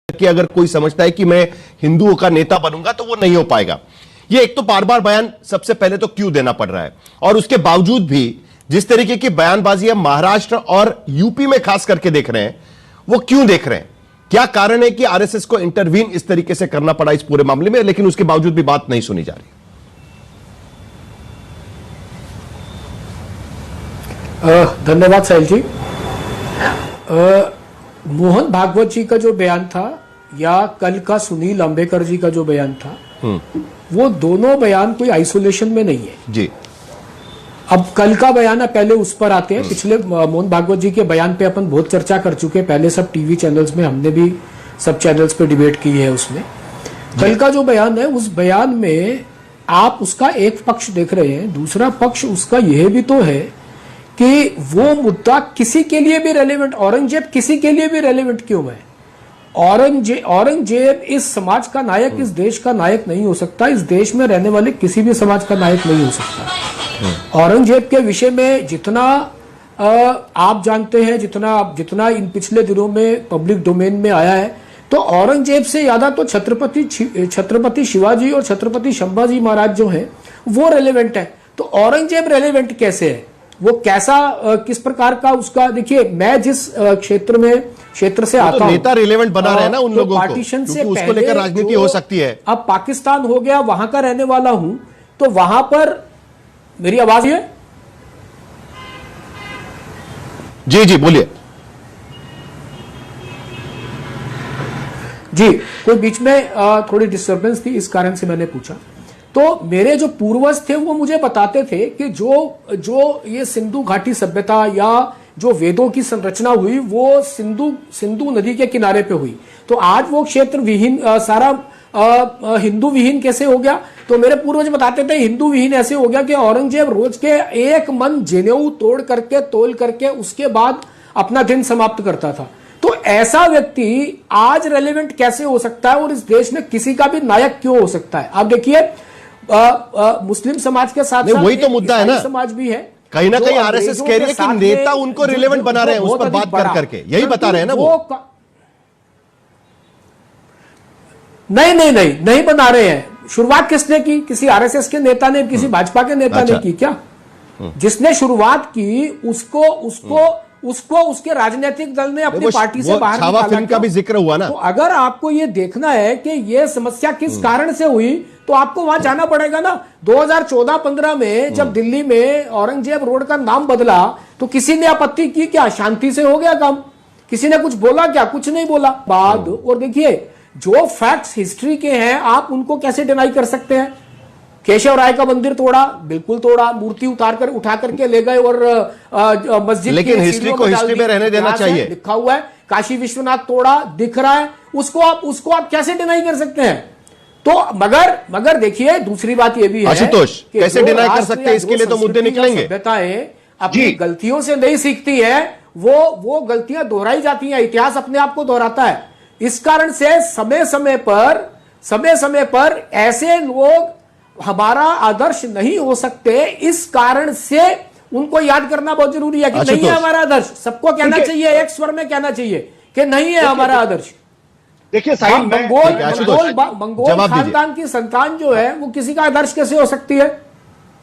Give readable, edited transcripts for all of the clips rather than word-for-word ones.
कि अगर कोई समझता है कि मैं हिंदुओं का नेता बनूंगा तो वो नहीं हो पाएगा। ये एक तो बार बार बयान सबसे पहले तो क्यों देना पड़ रहा है, और उसके बावजूद भी जिस तरीके की बयानबाजी हम महाराष्ट्र और यूपी में खास करके देख रहे हैं, वो क्यों देख रहे हैं? क्या कारण है कि आरएसएस को इंटरवीन इस तरीके से करना पड़ा इस पूरे मामले में, लेकिन उसके बावजूद भी बात नहीं सुनी जा रही? धन्यवाद साहिल जी। मोहन भागवत जी का जो बयान था या कल का सुनील अंबेकर जी का जो बयान था, वो दोनों बयान कोई आइसोलेशन में नहीं है जी। अब कल का बयान है, पहले उस पर आते हैं। पिछले मोहन भागवत जी के बयान पे अपन बहुत चर्चा कर चुके हैं, पहले सब टीवी चैनल्स में, हमने भी सब चैनल्स पे डिबेट की है। उसमें कल का जो बयान है, उस बयान में आप उसका एक पक्ष देख रहे हैं, दूसरा पक्ष उसका यह भी तो है कि वो मुद्दा किसी के लिए भी रेलेवेंट, औरंगजेब किसी के लिए भी रेलेवेंट क्यों है? औरंगजेब इस समाज का नायक, इस देश का नायक नहीं हो सकता, इस देश में रहने वाले किसी भी समाज का नायक नहीं हो सकता। औरंगजेब के विषय में जितना आप जानते हैं, जितना इन पिछले दिनों में पब्लिक डोमेन में आया है, तो औरंगजेब से ज्यादा तो छत्रपति शिवाजी और छत्रपति संभाजी महाराज जो हैं वो रेलेवेंट है। तो औरंगजेब रेलेवेंट कैसे है, वो कैसा, किस प्रकार का उसका, देखिए मैं जिस क्षेत्र से आता हूं, नेता रिलेवेंट बना रहे हैं ना उन लोगों को, पार्टीशन से उसको लेकर राजनीति हो सकती है। अब पाकिस्तान हो गया, वहां का रहने वाला हूं, तो वहां पर मेरी आवाज है? जी जी बोलिए जी। कोई बीच में थोड़ी डिस्टर्बेंस थी, इस कारण से मैंने पूछा। तो मेरे जो पूर्वज थे वो मुझे बताते थे कि जो ये सिंधु घाटी सभ्यता या जो वेदों की संरचना हुई वो सिंधु नदी के किनारे पे हुई। तो आज वो क्षेत्र विहीन, सारा हिंदू विहीन कैसे हो गया? तो मेरे पूर्वज बताते थे हिंदू विहीन ऐसे हो गया कि औरंगजेब रोज के एक मन जनेऊ तोड़ करके, तोल करके उसके बाद अपना दिन समाप्त करता था। तो ऐसा व्यक्ति आज रेलेवेंट कैसे हो सकता है और इस देश में किसी का भी नायक क्यों हो सकता है? आप देखिए मुस्लिम समाज के साथ वही तो मुद्दा है ना, समाज भी है, कहीं ना कहीं आरएसएस कह रही है कि नेता उनको रिलेवेंट बना रहे हैं, उस पर बात कर करके यही बता रहे हैं ना वो। नहीं बना रहे हैं। शुरुआत किसने की? किसी आरएसएस के नेता ने, किसी भाजपा के नेता ने की क्या? जिसने शुरुआत की उसको उसके राजनीतिक दल ने अपनी पार्टी से बाहर निकाला। फिल्म का भी जिक्र हुआ ना। तो अगर आपको ये देखना है कि ये समस्या किस कारण से हुई, तो आपको वहां जाना पड़ेगा ना। 2014-15 में जब दिल्ली में औरंगजेब रोड का नाम बदला तो किसी ने आपत्ति की क्या? शांति से हो गया काम। किसी ने कुछ बोला क्या? कुछ नहीं बोला। बाद और देखिए जो फैक्ट्स हिस्ट्री के हैं आप उनको कैसे डिनाई कर सकते हैं? केशव राय का मंदिर तोड़ा, बिल्कुल तोड़ा, मूर्ति उठा करके ले गए और मस्जिद, लेकिन हिस्ट्री को हिस्ट्री में रहने देना चाहिए। लिखा हुआ है काशी विश्वनाथ तोड़ा, दिख रहा है, उसको आप कैसे डिनाई कर सकते हैं? तो मगर देखिए दूसरी बात ये भी है, आशुतोष कैसे डिनाई कर सकते हैं, इसके लिए तो मुद्दे निकलेंगे। सभ्यताएं अपनी गलतियों से नहीं सीखती है, वो गलतियां दोहराई जाती हैं, इतिहास अपने आप को दोहराता है। इस कारण से समय समय पर ऐसे लोग हमारा आदर्श नहीं हो सकते। इस कारण से उनको याद करना बहुत जरूरी है कि नहीं है हमारा आदर्श। सबको कहना चाहिए, एक स्वर में कहना चाहिए कि नहीं है हमारा आदर्श। देखिए मंगोल खानदान की संतान जो है वो किसी का आदर्श कैसे हो सकती है?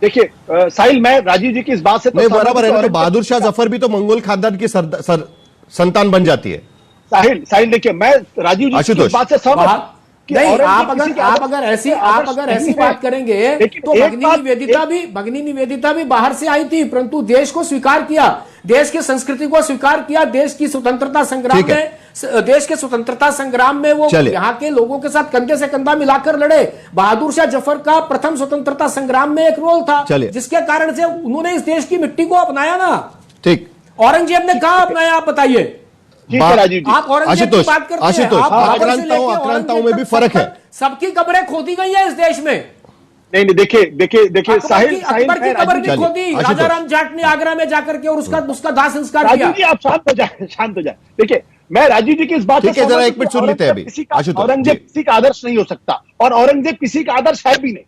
देखिए साहिल, मैं राजीव जी की इस बात से नहीं, बराबर है। तो बहादुर शाह जफर भी तो मंगोल खानदान की संतान बन जाती है। साहिल देखिए, मैं राजीव जी की इस बात से सहमत नहीं। आप अगर ऐसी बात करेंगे तो भगिनी निवेदिता भी बाहर से आई थी, परंतु देश को स्वीकार किया, देश की संस्कृति को स्वीकार किया, देश की स्वतंत्रता संग्राम में वो यहाँ के लोगों के साथ कंधे से कंधा मिलाकर लड़े। बहादुर शाह जफर का प्रथम स्वतंत्रता संग्राम में एक रोल था, जिसके कारण से उन्होंने इस देश की मिट्टी को अपनाया ना। ठीक, औरंगजेब ने कहा अपनाया? आप बताइए। आप औरंगजेब की बात करते हैं, आक्रांताओं में भी फर्क है। सबकी कब्रें खोदी गई है इस देश में। नहीं देखिए साहिल, अकबर की कब्र भी खोदी राजाराम जाट ने आगरा में जाकर के, और उसका दाह संस्कार किया। राजीव जी आप शांत हो जाए। देखिए मैं राजीव जी की इस बात से जरा एक मिनट सुन लेते हैं अभी। औरंगजेब किसी का आदर्श नहीं हो सकता और औरंगजेब किसी का आदर्श है भी नहीं,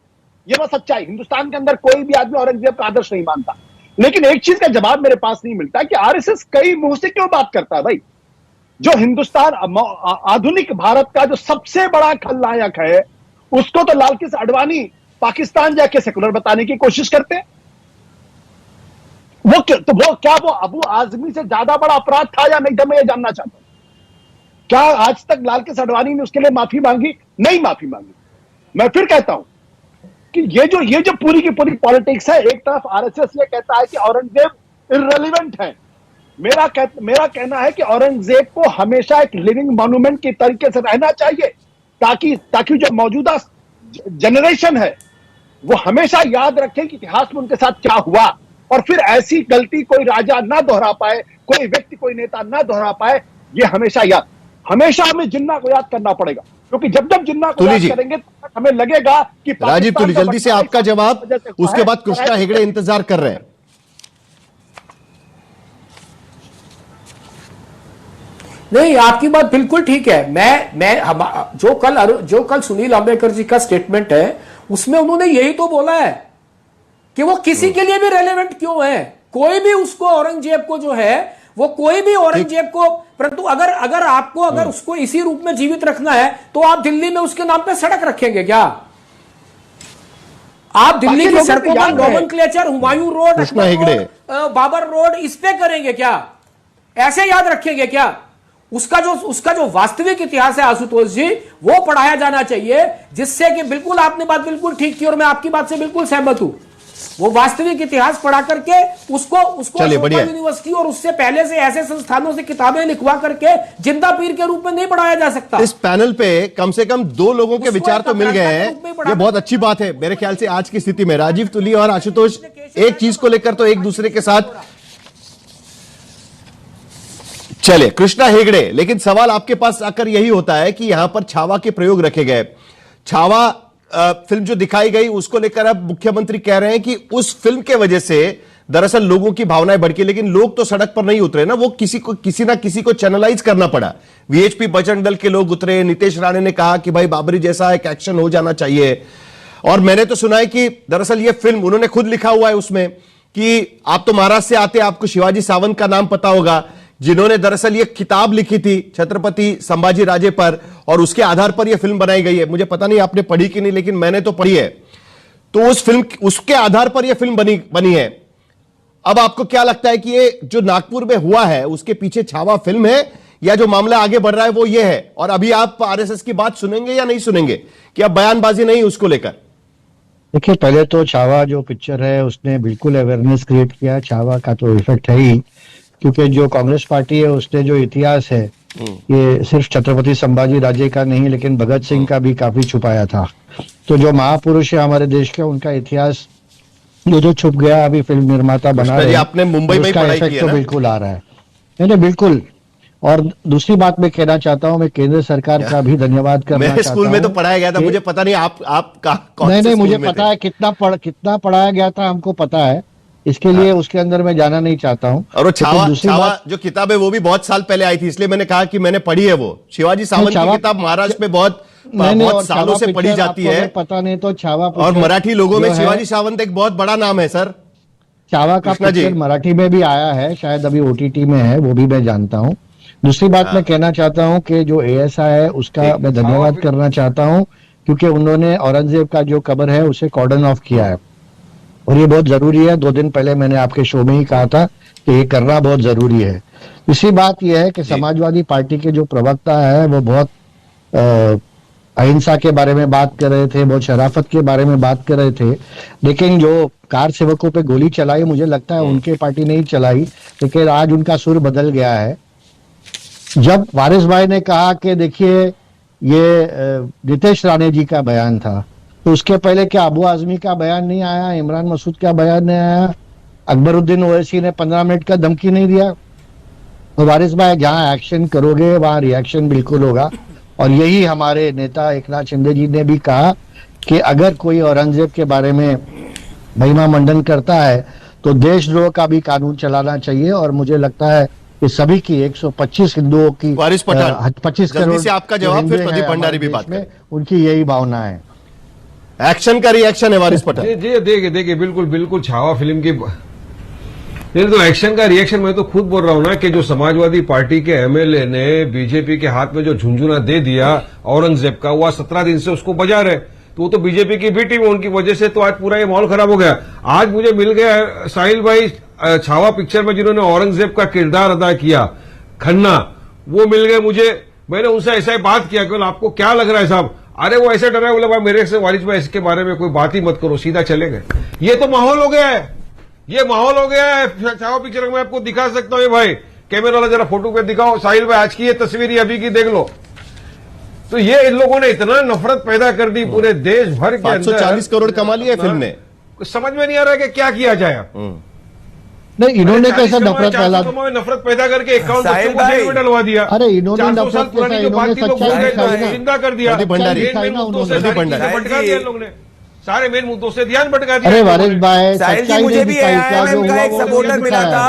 ये बस सच्चाई। हिंदुस्तान के अंदर कोई भी आदमी औरंगजेब का आदर्श नहीं मानता। लेकिन एक चीज का जवाब मेरे पास नहीं मिलता कि आरएसएस कई मुंह से क्यों बात करता है भाई। जो हिंदुस्तान आधुनिक भारत का जो सबसे बड़ा खलनायक है, उसको तो लाल कृष्ण आडवाणी पाकिस्तान जाके सेकुलर बताने की कोशिश करते हैं। वो अबू आजमी से ज्यादा बड़ा अपराध था या नहीं था, मैं ये जानना चाहता हूं। क्या आज तक लाल कृष्ण आडवाणी ने उसके लिए माफी मांगी? नहीं माफी मांगी। मैं फिर कहता हूं कि ये जो पूरी की पूरी पॉलिटिक्स है, एक तरफ आरएसएस ये कहता है कि औरंगजेब इररिलेवेंट है। मेरा कहना है कि औरंगजेब को हमेशा एक लिविंग मॉन्यूमेंट की तरीके से रहना चाहिए, ताकि जो मौजूदा जनरेशन है वो हमेशा याद रखे कि इतिहास में उनके साथ क्या हुआ, और फिर ऐसी गलती कोई राजा ना दोहरा पाए, कोई व्यक्ति, कोई नेता ना दोहरा पाए। ये हमेशा हमें जिन्ना को याद करना पड़ेगा, क्योंकि जब जिन्ना को याद करेंगे तो हमें लगेगा कि राजीव तुली, जल्दी से आपका जवाब, उसके बाद कृष्णा हेगड़े इंतजार कर रहे हैं। नहीं, आपकी बात बिल्कुल ठीक है। मैं जो कल सुनील अंबेडकर जी का स्टेटमेंट है, उसमें उन्होंने यही तो बोला है कि वो किसी के लिए भी रेलेवेंट क्यों है। कोई भी उसको, औरंगजेब को जो है वो, कोई भी औरंगजेब को, परंतु अगर आपको उसको इसी रूप में जीवित रखना है तो आप दिल्ली में उसके नाम पे सड़क रखेंगे क्या? आप दिल्ली की सड़कों का nomenclature Humayun road, Babur road इस पे करेंगे क्या? ऐसे याद रखेंगे क्या? उसका जो वास्तविक इतिहास है आशुतोष जी, वो पढ़ाया जाना चाहिए, जिससे कि बिल्कुल आपने बात बिल्कुल ठीक की और मैं आपकी बात से बिल्कुल सहमत हूं। वो वास्तविक इतिहास पढ़ा करके उसको यूनिवर्सिटी और उससे पहले से ऐसे संस्थानों से किताबें लिखवा करके जिंदा पीर के रूप में नहीं पढ़ाया जा सकता। इस पैनल पे कम से कम 2 लोगों के विचार तो मिल गए हैं, ये बहुत अच्छी बात है मेरे ख्याल से आज की स्थिति में। राजीव तुली और आशुतोष एक चीज को लेकर तो एक दूसरे के साथ, चलिए कृष्णा हेगड़े, लेकिन सवाल आपके पास आकर यही होता है कि यहां पर छावा के प्रयोग रखे गए। छावा फिल्म जो दिखाई गई उसको लेकर अब मुख्यमंत्री कह रहे हैं कि उस फिल्म के वजह से दरअसल लोगों की भावनाएं भड़की, लेकिन लोग तो सड़क पर नहीं उतरे ना, वो किसी ना किसी को चैनलाइज करना पड़ा। वीएचपी बजरंग दल के लोग उतरे, नितेश राणे ने कहा कि भाई बाबरी जैसा एक एक्शन हो जाना चाहिए। और मैंने तो सुना है कि दरअसल ये फिल्म, उन्होंने खुद लिखा हुआ है उसमें कि आप तो महाराष्ट्र से आते, आपको शिवाजी सावंत का नाम पता होगा, जिन्होंने दरअसल ये किताब लिखी थी छत्रपति संभाजी राजे पर, और उसके आधार पर यह फिल्म बनाई गई है। मुझे पता नहीं आपने पढ़ी कि नहीं, लेकिन मैंने तो पढ़ी है। तो उसके आधार पर यह फिल्म बनी है। अब आपको क्या लगता है कि ये जो नागपुर में हुआ है उसके पीछे छावा फिल्म है, या जो मामला आगे बढ़ रहा है वो ये है? और अभी आप आरएसएस की बात सुनेंगे या नहीं सुनेंगे, कि अब बयानबाजी नहीं उसको लेकर? देखिए, पहले तो छावा जो पिक्चर है उसने बिल्कुल अवेयरनेस क्रिएट किया। छावा का तो इफेक्ट है ही, क्योंकि जो कांग्रेस पार्टी है उसने जो इतिहास है ये सिर्फ छत्रपति संभाजी राजे का नहीं, लेकिन भगत सिंह का भी काफी छुपाया था। तो जो महापुरुष है हमारे देश के, उनका इतिहास जो छुप गया, अभी फिल्म निर्माता बना रहे हैं। आपने मुंबई में पढ़ाई की है तो बिल्कुल आ रहा है। नहीं, बिल्कुल। और दूसरी बात मैं कहना चाहता हूं, मैं केंद्र सरकार का भी धन्यवाद करना चाहता हूं। मेरे स्कूल में तो पढ़ाया गया था, मुझे पता नहीं आप कौन नहीं, मुझे पता है कितना पढ़ाया गया था, हमको पता है। इसके लिए उसके अंदर मैं जाना नहीं चाहता हूं। और वो छावा जो किताब है वो भी बहुत साल पहले आई थी, इसलिए मैंने कहा कि मैंने पढ़ी है वो। शिवाजी सावंत की किताब महाराष्ट्र में बहुत सालों से पढ़ी जाती है, पता नहीं तो छावा, और मराठी लोगों में शिवाजी सावंत एक बहुत बड़ा नाम है सर। छावा का पिक्चर मराठी में भी आया है, शायद अभी ओटीटी में है, वो भी मैं जानता हूँ। दूसरी बात मैं कहना चाहता हूँ कि जो एएसआई है उसका मैं धन्यवाद करना चाहता हूँ, क्योंकि उन्होंने औरंगजेब का जो कब्र है उसे कॉर्डन ऑफ किया है, और ये बहुत जरूरी है। 2 दिन पहले मैंने आपके शो में ही कहा था कि ये करना बहुत जरूरी है। दूसरी बात यह है कि समाजवादी पार्टी के जो प्रवक्ता है वो बहुत अहिंसा के बारे में बात कर रहे थे, बहुत शराफत के बारे में बात कर रहे थे, लेकिन जो कार सेवकों पे गोली चलाई, मुझे लगता है उनके पार्टी नहीं चलाई, लेकिन आज उनका सुर बदल गया है। जब वारिस भाई ने कहा कि देखिए ये नितेश राणे जी का बयान था, तो उसके पहले क्या अबू आजमी का बयान नहीं आया, इमरान मसूद का बयान नहीं आया, अकबरुद्दीन ओवैसी ने 15 मिनट का धमकी नहीं दिया? तो वारिस भाई, जहां एक्शन करोगे वहां रिएक्शन बिल्कुल होगा। और यही हमारे नेता एकनाथ शिंदे जी ने भी कहा कि अगर कोई औरंगजेब के बारे में महिमा मंडन करता है तो देशद्रोह का भी कानून चलाना चाहिए। और मुझे लगता है कि सभी की 125 हिंदुओं की 25 करोड़ से आपका जवाब, फिर प्रदीप भंडारी भी बात में, उनकी यही भावना है। एक्शन का रिएक्शन है वारिस पठान। जी देखिए बिल्कुल छावा फिल्म की नहीं तो एक्शन का रिएक्शन मैं तो खुद बोल रहा हूं ना कि जो समाजवादी पार्टी के एमएलए ने बीजेपी के हाथ में जो झुंझुना दे दिया औरंगजेब का, वो 17 दिन से उसको बजा रहे, तो वो तो बीजेपी की बी टीम है, उनकी वजह से तो आज पूरा ये माहौल खराब हो गया। आज मुझे मिल गया साहिल भाई छावा पिक्चर में जिन्होंने औरंगजेब का किरदार अदा किया, खन्ना, वो मिल गए मुझे। मैंने उनसे ऐसा ही बात किया कि आपको क्या लग रहा है साहब? अरे वो ऐसे डरा, बोले भाई मेरे से वारिस भाई इसके बारे में कोई बात ही मत करो, सीधा चले गए। ये तो माहौल हो गया है, ये माहौल हो गया है। छावा पिक्चर में आपको दिखा सकता हूं, ये भाई कैमरा वाला जरा फोटो पे दिखाओ, साहिल भाई आज की ये तस्वीर अभी की देख लो। तो ये इन लोगों ने इतना नफरत पैदा कर दी पूरे देश भर के अंदर। 540 करोड़ कमा लिया फिल्म ने। समझ में नहीं आ रहा है कि क्या किया जाए। नहीं, इन्होंने कैसा नफरत पैदा करके 51 बच्चों को जेल में डलवा दिया। अरे इन्होंने 400 साल पुरानी जो बात थी लोग जिंदा कर दिया। भंडारी भटका दिया लोग ने, सारे मेन मुद्दों से ध्यान भटका दिया। अरे वारिस भाई, साहिल जी, मुझे भी एआईएमएम का एक सपोर्टर मिला था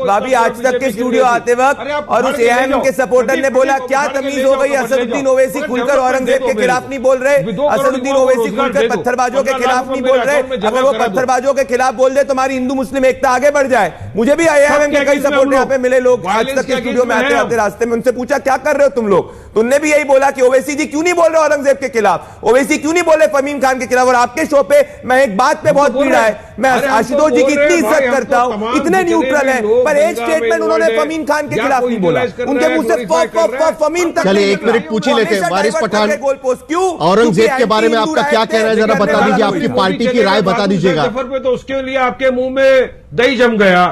भाभी आज तक के स्टूडियो आते वक्त, और उस एआईएमएम के सपोर्टर ने बोला क्या तमीज हो गई, असदुद्दीन ओवैसी खुलकर औरंगजेब के खिलाफ नहीं बोल रहे, असदुद्दीन ओवैसी खुलकर पत्थरबाजों के खिलाफ नहीं बोल रहे। अगर वो पत्थरबाजों के खिलाफ बोल दे तो हमारी हिंदू मुस्लिम एकता आगे बढ़ जाए। मुझे भी एआईएमएम के कई सपोर्टर यहाँ पे मिले, लोग आज तक के स्टूडियो में आते आते रास्ते में, उनसे पूछा क्या कर रहे हो तुम लोग, तो उनने भी यही बोला कि ओवैसी जी क्यों नहीं बोल रहे औरंगजेब के खिलाफ, ओवैसी क्यों नहीं बोले फहीम खान के खिलाफ। और आपके शो पे मैं एक बात पे बहुत पीड़ा है, मैं आशुतोष जी की इतनी इज्जत करता हूं, इतने न्यूट्रल है, पर एक स्टेटमेंट उन्होंने फहीम खान के खिलाफ नहीं बोला, उनके मुंह से फहीम तक। चलिए एक मिनट पूछ ही लेते हैं वारिस पठान, क्यों औरंगजेब के बारे में आपका क्या कहना है, जरा बता दीजिए, आपकी पार्टी की राय बता दीजिएगा। तो उसके लिए आपके मुंह में दही जम गया,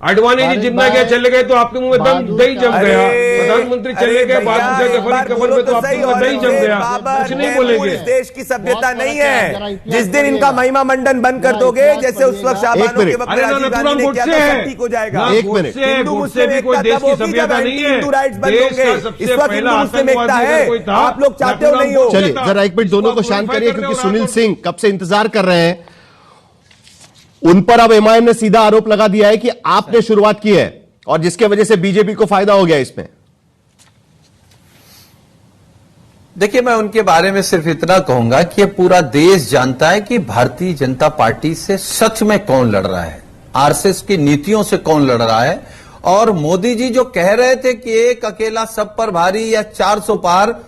अडवाणी जी जितना गया चले गए तो आपके मुंह में दही जम गया, प्रधानमंत्री चले गए बाद में कबर में तो आपके मुंह में दही जम गया, कुछ नहीं बोलेंगे। इस देश की सभ्यता नहीं है, जिस दिन इनका महिमा मंडन बंद कर दोगे, जैसे उस वक्त शाहबानों के वक्त राजीव गांधी ने किया था, सब ठीक हो जाएगा। एक मिनट, हिंदू मुस्लिम एकता तब होगी जब हिंदू राइट्स बंद होंगे, इस वक्त हिंदू मुस्लिम एकता है, आप लोग चाहते हो नहीं हो। चलिए जरा एक मिनट दोनों को शांत करिए, क्योंकि सुनील सिंह कब से इंतजार कर रहे हैं। उन पर अब एमआईएम ने सीधा आरोप लगा दिया है कि आपने शुरुआत की है और जिसके वजह से बीजेपी को फायदा हो गया इसमें। देखिए, मैं उनके बारे में सिर्फ इतना कहूंगा कि ये पूरा देश जानता है कि भारतीय जनता पार्टी से सच में कौन लड़ रहा है, आरएसएस की नीतियों से कौन लड़ रहा है। और मोदी जी जो कह रहे थे कि एक अकेला सब पर भारी या 400 पार,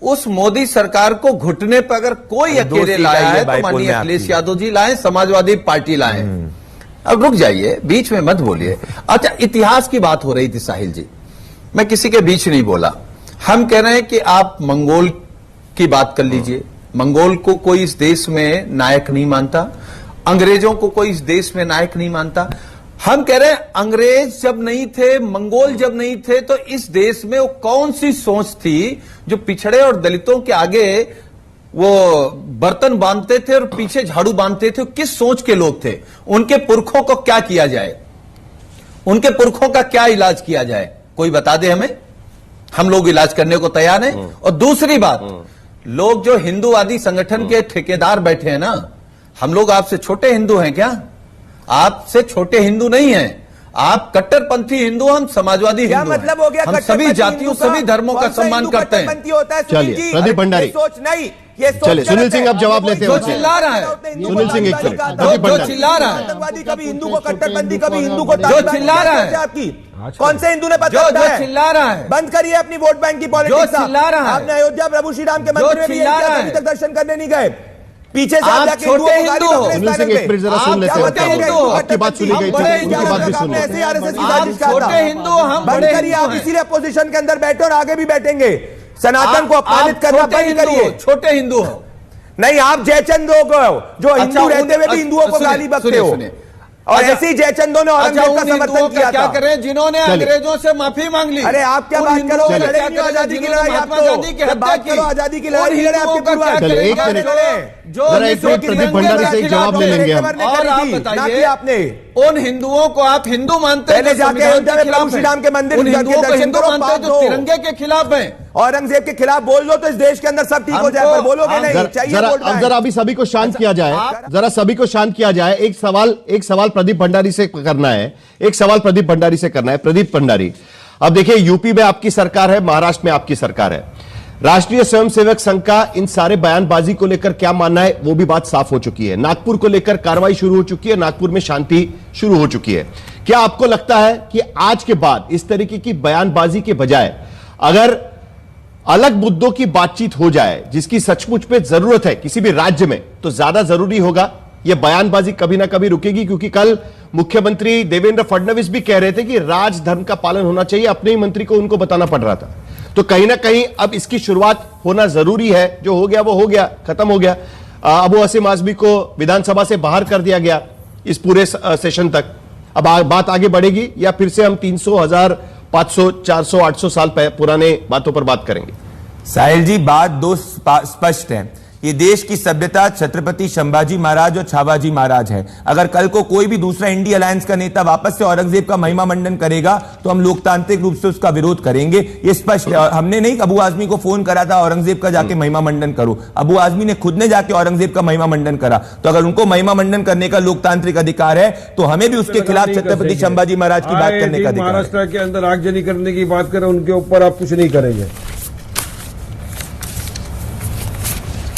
उस मोदी सरकार को घुटने पर अगर कोई अकेले लाया है तो माननीय अखिलेश यादव जी लाए, समाजवादी पार्टी लाए। अब रुक जाइए, बीच में मत बोलिए। अच्छा, इतिहास की बात हो रही थी साहिल जी, मैं किसी के बीच नहीं बोला। हम कह रहे हैं कि आप मंगोल की बात कर लीजिए, मंगोल को कोई इस देश में नायक नहीं मानता, अंग्रेजों को कोई इस देश में नायक नहीं मानता। हम कह रहे हैं अंग्रेज जब नहीं थे, मंगोल जब नहीं थे, तो इस देश में वो कौन सी सोच थी जो पिछड़े और दलितों के आगे वो बर्तन बांधते थे और पीछे झाड़ू बांधते थे, किस सोच के लोग थे, उनके पुरखों को क्या किया जाए, उनके पुरखों का क्या इलाज किया जाए, कोई बता दे हमें, हम लोग इलाज करने को तैयार हैं। और दूसरी बात, लोग जो हिंदूवादी संगठन के ठेकेदार बैठे हैं ना, हम लोग आपसे छोटे हिंदू हैं क्या? आपसे छोटे हिंदू नहीं हैं, आप कट्टरपंथी हिंदू, हम समाजवादी हिंदू। मतलब हो गया, हम सभी जातियों सभी धर्मों का सम्मान करते हैं। चलिए प्रदीप भंडारी, सोच नहीं, ये चलिए सुनील सिंह अब जवाब लेते हैं। जो चिल्ला रहा है सुनील सिंह एक मिनट, जो चिल्ला रहा है, आतंकवादी कभी हिंदू को कट्टरपंथी, कभी हिंदू को जो चिल्ला रहा है, आपकी कौन से हिंदू ने पता जो चिल्ला रहा है, बंद करिए अपनी वोट बैंक की पॉलिटिक्स। जो चिल्ला रहा है, आपने अयोध्या प्रभु श्री राम के मंदिर में भी अभी तक दर्शन करने नहीं गए, पीछे से आप छोटे हिंदू हो। सुनील सिंह एक मिनट जरा सुन लेते हैं, आपकी बात सुनी गई थी, उनकी बात भी सुन लेते हैं। छोटे हिंदू, हम बंद करिए, आप इसीलिए अपोजिशन के अंदर बैठे और आगे भी बैठेंगे। सनातन को अपमानित करना बंद करिए। छोटे हिंदू हो नहीं, आप जयचंद लोग हो जो हिंदू रहते हुए भी हिंदुओं को गाली बकते हो, और ऐसे ही जयचंदों ने औरंगजेब का समर्थन किया क्या करें जिन्होंने अंग्रेजों से माफी मांग ली। अरे आप क्या बात करो, आजादी की लड़ाई, आप तो बात करो आजादी की लड़ाई लड़े आपके पूर्वज। चलिए एक मिनट, जरा एक मिनट प्रदीप भंडारी से एक जवाब ले लेंगे हम। और आप बताइए, आपने उन हिंदुओं को आप हिंदू मानते हैं, पहले जाके अयोध्या में प्रभु श्री राम के मंदिर उन हिंदुओं को हिंदू मानते हैं जो तिरंगे के खिलाफ हैं। औरंगजेब के खिलाफ बोल लो तो इस देश के अंदर सब ठीक हो जाए, पर बोलोगे नहीं, चाहिए अब जरा अभी सभी को शांत किया जाए, जरा सभी को शांत किया जाए। एक सवाल प्रदीप भंडारी से करना है, एक सवाल प्रदीप भंडारी से करना है। प्रदीप भंडारी, अब देखिए यूपी में आपकी सरकार है, महाराष्ट्र में आपकी सरकार है, राष्ट्रीय स्वयंसेवक संघ का इन सारे बयानबाजी को लेकर क्या मानना है, वो भी बात साफ हो चुकी है। नागपुर को लेकर कार्रवाई शुरू हो चुकी है, नागपुर में शांति शुरू हो चुकी है। क्या आपको लगता है कि आज के बाद इस तरीके की बयानबाजी के बजाय अगर अलग मुद्दों की बातचीत हो जाए जिसकी सचमुच पे जरूरत है किसी भी राज्य में, तो ज्यादा जरूरी होगा? यह बयानबाजी कभी ना कभी रुकेगी, क्योंकि कल मुख्यमंत्री देवेंद्र फडणवीस भी कह रहे थे कि राजधर्म का पालन होना चाहिए, अपने ही मंत्री को उनको बताना पड़ रहा था। तो कहीं ना कहीं अब इसकी शुरुआत होना जरूरी है। जो हो गया वो हो गया, खत्म हो गया। अबू आसिम आजमी को विधानसभा से बाहर कर दिया गया इस पूरे सेशन तक। अब बात आगे बढ़ेगी या फिर से हम 300, 1000, 500, 400, 800 साल पुराने बातों पर बात करेंगे? साहिल जी, बात दो स्पष्ट है। ये देश की सभ्यता छत्रपति संभाजी महाराज और छावाजी महाराज है। अगर कल को कोई भी दूसरा इंडी अलायंस का नेता वापस से औरंगजेब का महिमा मंडन करेगा तो हम लोकतांत्रिक रूप से उसका विरोध करेंगे, ये स्पष्ट है। और हमने नहीं अबू आजमी को फोन करा था औरंगजेब का जाके महिमा मंडन करो, अबू आजमी ने खुद ने जाके औरंगजेब का महिमा मंडन करा। तो अगर उनको महिमा मंडन करने का लोकतांत्रिक अधिकार है तो हमें भी उसके खिलाफ छत्रपति संभाजी महाराज की बात करने का अधिकार है। महाराष्ट्र के अंदर आगजनी करने की बात करें, उनके ऊपर आप कुछ नहीं करेंगे?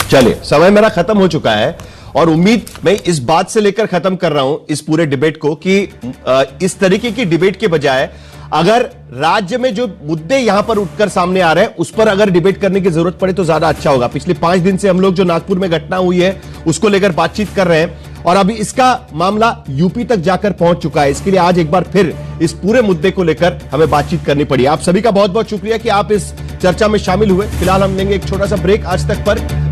चलिए, समय मेरा खत्म हो चुका है और उम्मीद मैं इस बात से लेकर खत्म कर रहा हूं इस पूरे डिबेट को कि इस तरीके की डिबेट के बजाय अगर राज्य में जो मुद्दे यहां पर उठकर सामने आ रहे हैं उस पर अगर डिबेट करने की जरूरत पड़े तो ज्यादा अच्छा होगा। पिछले 5 दिन से हम लोग जो नागपुर में घटना हुई है उसको लेकर बातचीत कर रहे हैं और अभी इसका मामला यूपी तक जाकर पहुंच चुका है। इसके लिए आज एक बार फिर इस पूरे मुद्दे को लेकर हमें बातचीत करनी पड़ी। आप सभी का बहुत बहुत शुक्रिया कि आप इस चर्चा में शामिल हुए। फिलहाल हम लेंगे एक छोटा सा ब्रेक आज तक पर।